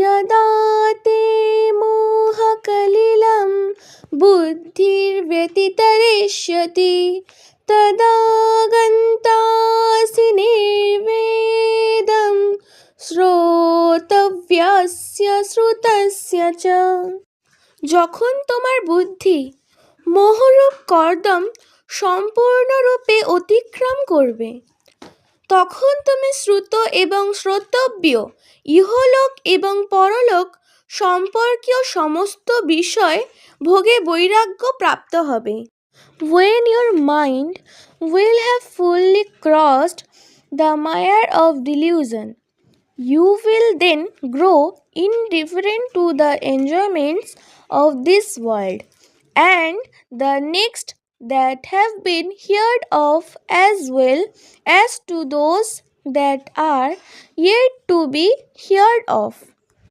यदा ते मोहकलिलं बुद्धिर्व्यतितरिष्यति तदा गन्तासि निर्वेदं শ্রোতব্যস্য শ্রুতস্য চ। যখন তোমার বুদ্ধি মোহরূপ কর্দম সম্পূর্ণরূপে অতিক্রম করবে, তখন তুমি শ্রুত এবং শ্রোতব্য, ইহলোক এবং পরলোক সম্পর্কীয় সমস্ত বিষয় ভোগে বৈরাগ্য প্রাপ্ত হবে। When your mind will have fully crossed the mire of delusion, you will then grow indifferent to the enjoyments of this world and the next that have been heard of, as well as to those that are yet to be heard of.